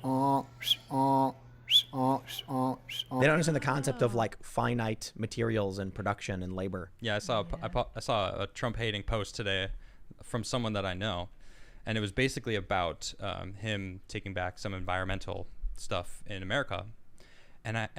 They don't understand the concept of like finite materials and production and labor. Yeah, I saw a Trump hating post today from someone that I know, and it was basically about him taking back some environmental stuff in America. And I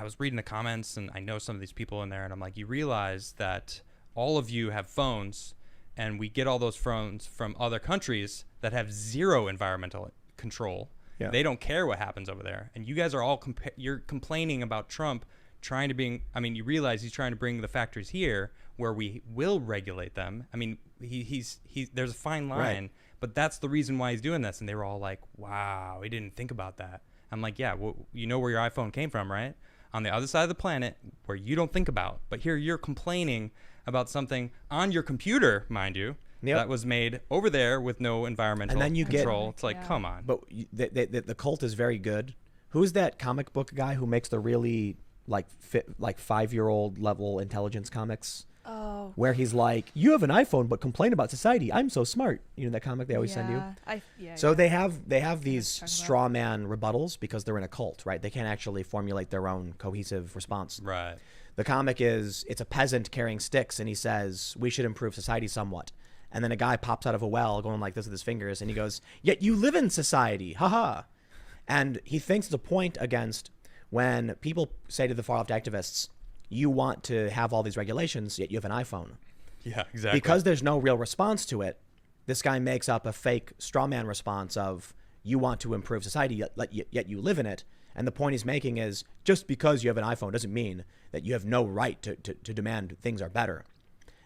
was reading the comments, and I know some of these people in there, and I'm like, you realize that all of you have phones, and we get all those phones from other countries that have zero environmental control. Yeah. They don't care what happens over there, and you guys are all you're complaining about Trump trying to bring. I mean, you realize he's trying to bring the factories here where we will regulate them. I mean, he's there's a fine line, right. But that's the reason why he's doing this. And they were all like, "Wow, he didn't think about that." I'm like, "Yeah, well, you know where your iPhone came from, right? On the other side of the planet, where you don't think about. But here you're complaining about something on your computer, mind you." Yep. That was made over there with no environmental control. It's like, come on. But the cult is very good. Who's that comic book guy who makes the really like 5-year-old level intelligence comics? Oh. Where he's like, you have an iPhone, but complain about society. I'm so smart. You know that comic they always send you? So they have these straw man rebuttals because they're in a cult, right? They can't actually formulate their own cohesive response. Right. The comic is, it's a peasant carrying sticks, and he says, we should improve society somewhat. And then a guy pops out of a well going like this with his fingers, and he goes, yet you live in society, haha. And he thinks it's a point against when people say to the far left activists, you want to have all these regulations, yet you have an iPhone. Yeah, exactly. Because there's no real response to it, this guy makes up a fake straw man response of, you want to improve society, yet you live in it. And the point he's making is, just because you have an iPhone doesn't mean that you have no right to demand things are better.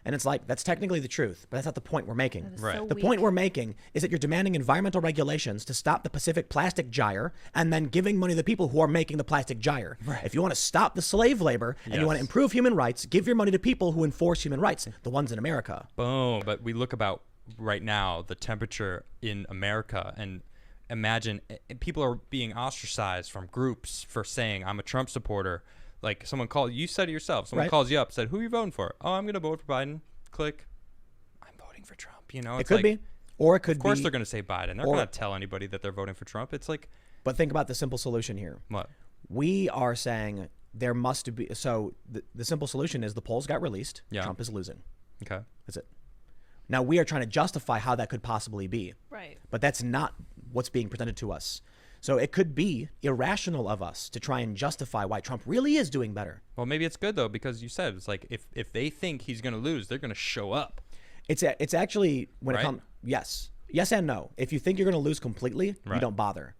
And it's like, that's technically the truth, but that's not the point we're making. Right. So the point we're making is that you're demanding environmental regulations to stop the Pacific plastic gyre and then giving money to the people who are making the plastic gyre. Right. If you want to stop the slave labor and you want to improve human rights, give your money to people who enforce human rights, the ones in America. Boom. But we look about right now, the temperature in America, and imagine people are being ostracized from groups for saying, I'm a Trump supporter. Like someone called, you said it yourself, someone calls you up, said, who are you voting for? Oh, I'm going to vote for Biden. Click. I'm voting for Trump. You know, it could be. Or it could be. Of course they're going to say Biden. They're going to tell anybody that they're voting for Trump. It's like. But think about the simple solution here. What? We are saying there must be. So the simple solution is the polls got released. Yeah. Trump is losing. Okay. That's it. Now we are trying to justify how that could possibly be. Right. But that's not what's being presented to us. So it could be irrational of us to try and justify why Trump really is doing better. Well, maybe it's good, though, because you said it's like if they think he's going to lose, they're going to show up. It's actually, when it comes, yes and no. If you think you're going to lose completely, you don't bother.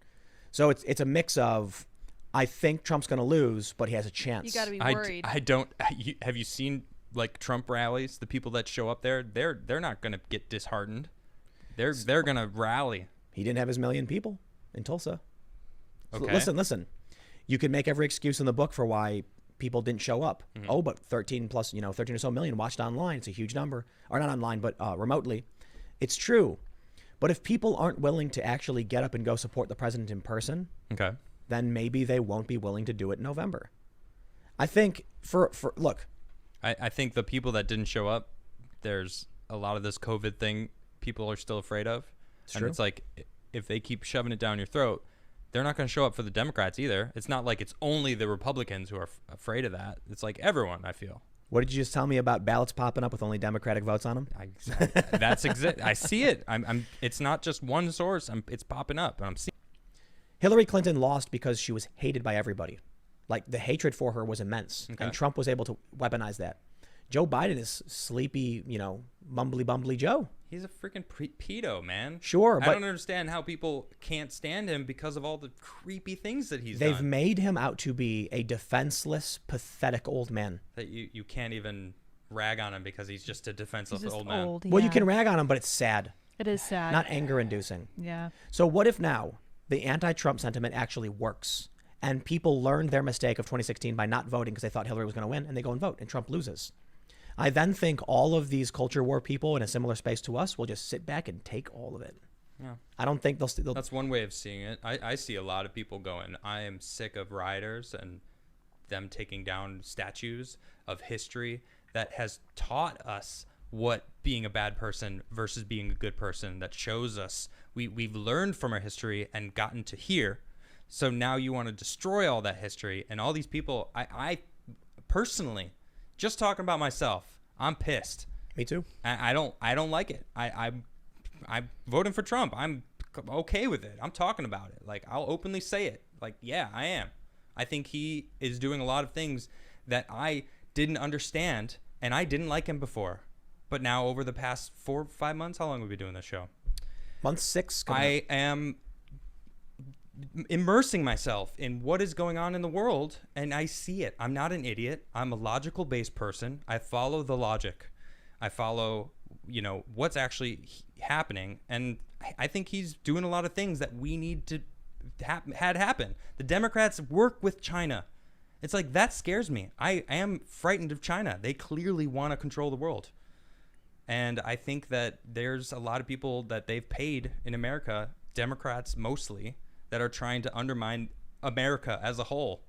So it's a mix of, I think Trump's going to lose, but he has a chance. You got to be worried. I don't. Have you seen like Trump rallies? The people that show up there, they're not going to get disheartened. They're going to rally. He didn't have his million people in Tulsa. Okay. So listen. You can make every excuse in the book for why people didn't show up. Mm-hmm. Oh, but 13 or so million watched online. It's a huge number. Or not online, but remotely. It's true. But if people aren't willing to actually get up and go support the president in person, okay, then maybe they won't be willing to do it in November. I think look. I think the people that didn't show up, there's a lot of this COVID thing people are still afraid of. It's and true. It's like, if they keep shoving it down your throat, they're not going to show up for the Democrats either. It's not like it's only the Republicans who are afraid of that. It's like everyone, I feel. What did you just tell me about ballots popping up with only Democratic votes on them? That's I see it. It's not just one source. It's popping up. And I'm seeing. Hillary Clinton lost because she was hated by everybody. Like, the hatred for her was immense. Okay. And Trump was able to weaponize that. Joe Biden is sleepy, mumbly bumbly Joe. He's a freaking pedo, man. Sure, but I don't understand how people can't stand him because of all the creepy things that he's done. They've made him out to be a defenseless, pathetic old man. That you can't even rag on him because he's just a defenseless old man. Well, you can rag on him, but it's sad. It is sad. Not anger-inducing. Yeah. So what if now the anti-Trump sentiment actually works and people learned their mistake of 2016 by not voting because they thought Hillary was going to win, and they go and vote and Trump loses? I then think all of these culture war people in a similar space to us will just sit back and take all of it. Yeah. I don't think they'll That's one way of seeing it. I see a lot of people going, I am sick of rioters and them taking down statues of history that has taught us what being a bad person versus being a good person, that shows us we've learned from our history and gotten to here. So now you want to destroy all that history and all these people. I personally, just talking about myself, I'm pissed. Me too. I don't like it. I'm voting for Trump. I'm okay with it. I'm talking about it. Like, I'll openly say it. Like, yeah, I am. I think he is doing a lot of things that I didn't understand, and I didn't like him before. But now, over the past 4 or 5 months, how long have we been doing this show? Month 6. I am immersing myself in what is going on in the world, and I see it. I'm not an idiot. I'm a logical based person. I follow the logic. I follow, what's actually happening, and I think he's doing a lot of things that we need to had happen. The Democrats work with China. It's like, that scares me. I am frightened of China. They clearly want to control the world. And I think that there's a lot of people that they've paid in America, Democrats mostly, that are trying to undermine America as a whole.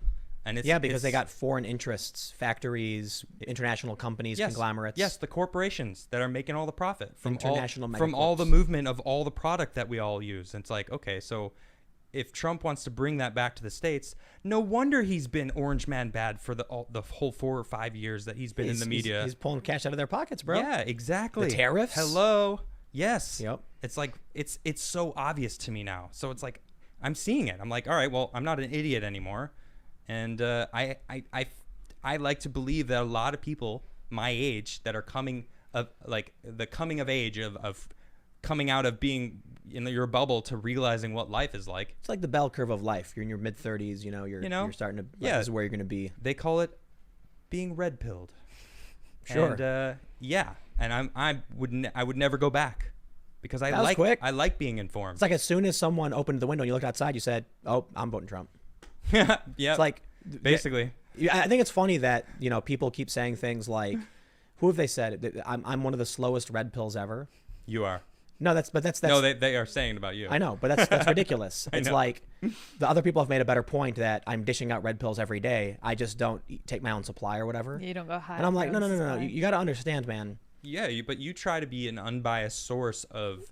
And because they got foreign interests, factories, international companies, conglomerates. Yes, the corporations that are making all the profit from international all the movement of all the product that we all use. And it's like, okay, so if Trump wants to bring that back to the States, no wonder he's been Orange Man bad for the whole 4 or 5 years that he's been in the media. He's pulling cash out of their pockets, bro. Yeah, exactly. The tariffs. Hello. Yes. Yep. It's like, it's so obvious to me now. So it's like, I'm seeing it. I'm like, all right, well, I'm not an idiot anymore. And I like to believe that a lot of people my age that are coming of age of coming out of being in your bubble to realizing what life is like. It's like the bell curve of life. You're in your mid 30s, you're starting to, this is where you're going to be. They call it being red pilled. Sure. And and I would never go back because I like being informed. It's like as soon as someone opened the window and you looked outside, you said, "Oh, I'm voting Trump." Yeah. It's like basically. I think it's funny that, people keep saying things like, who have they said? I'm one of the slowest red pills ever. You are. No, that's no, they are saying about you. I know, but that's ridiculous. It's like the other people have made a better point that I'm dishing out red pills every day. I just don't take my own supply or whatever. You don't go high. And I'm like, no. You got to understand, man. Yeah, but you try to be an unbiased source of.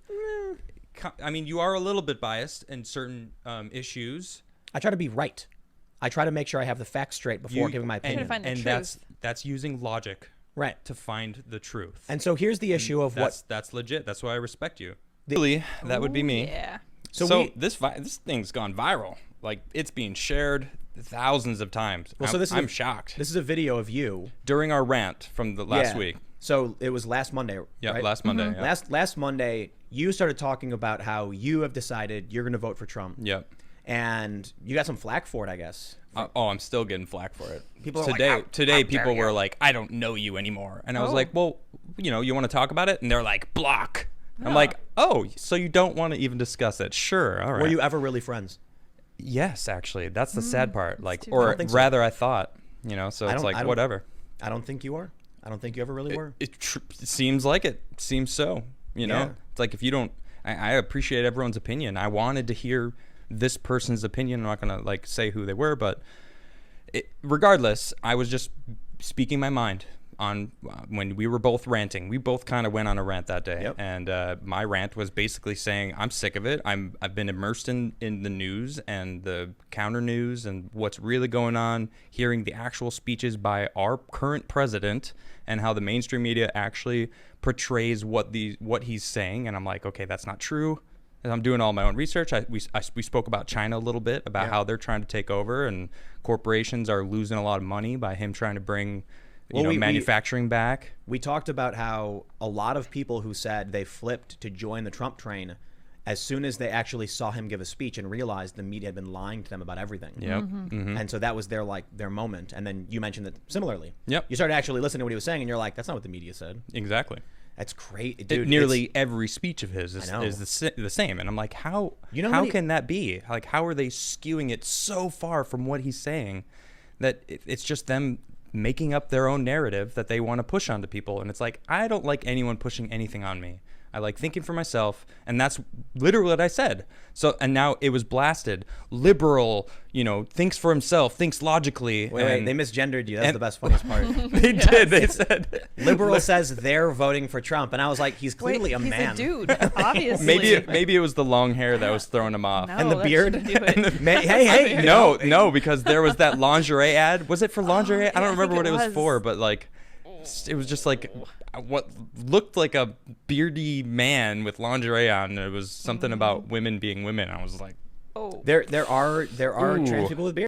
I mean, you are a little bit biased in certain issues. I try to be right. I try to make sure I have the facts straight before giving my opinion. And that's using logic. Right. To find the truth. And so here's the issue of that's legit. That's why I respect you. Really, that would be me. Yeah. So this thing's gone viral. Like, it's being shared thousands of times. Well, I'm shocked. This is a video of you during our rant from the last week. So it was last Monday, yeah, right? Last Monday. Mm-hmm. Yeah. Last Monday, you started talking about how you have decided you're going to vote for Trump. Yep. And you got some flack for it, I guess. I'm still getting flack for it. People today people were like, "I don't know you anymore," and I was like, "Well, you want to talk about it?" And they're like, "Block." I'm like, "Oh, so you don't want to even discuss it?" Sure, all right. Were you ever really friends? Yes, actually, that's the sad part. Like, or rather, I thought, so it's like whatever. I don't think you are. I don't think you ever really were. It seems like it. Seems so. It's like, if you don't, I appreciate everyone's opinion. I wanted to hear this person's opinion. I'm not gonna say who they were, but regardless, I was just speaking my mind on when we were both ranting. We both kind of went on a rant that day. Yep. And my rant was basically saying I'm sick of it. I've been immersed in the news and the counter news and what's really going on, hearing the actual speeches by our current president and how the mainstream media actually portrays what he's saying. And I'm like, okay, that's not true. And I'm doing all my own research. We spoke about China a little bit, about how they're trying to take over, and corporations are losing a lot of money by him trying to bring manufacturing back. We talked about how a lot of people who said they flipped to join the Trump train as soon as they actually saw him give a speech and realized the media had been lying to them about everything. Yep. Mm-hmm. And so that was their moment. And then you mentioned that similarly. Yep. You started actually listening to what he was saying, and you're like, that's not what the media said. Exactly. That's great, dude. Nearly every speech of his is the same, and I'm like, how can that be? Like, how are they skewing it so far from what he's saying that it's just them making up their own narrative that they want to push onto people? And it's like, I don't like anyone pushing anything on me. I like thinking for myself, and that's literally what I said. So, and now it was blasted. Liberal, thinks for himself, thinks logically. Wait, they misgendered you. That's the best, funniest part. They did. They said liberal says they're voting for Trump, and I was like, he's clearly a man. He's a dude, obviously. Maybe it was the long hair that was throwing him off. No, and the that beard. shouldn't do it. Hey. No, because there was that lingerie ad. Was it for lingerie? I don't remember what it was for, but like, it was just like what looked like a beardy man with lingerie on. It was something about women being women. I was like, there are trans people with beards.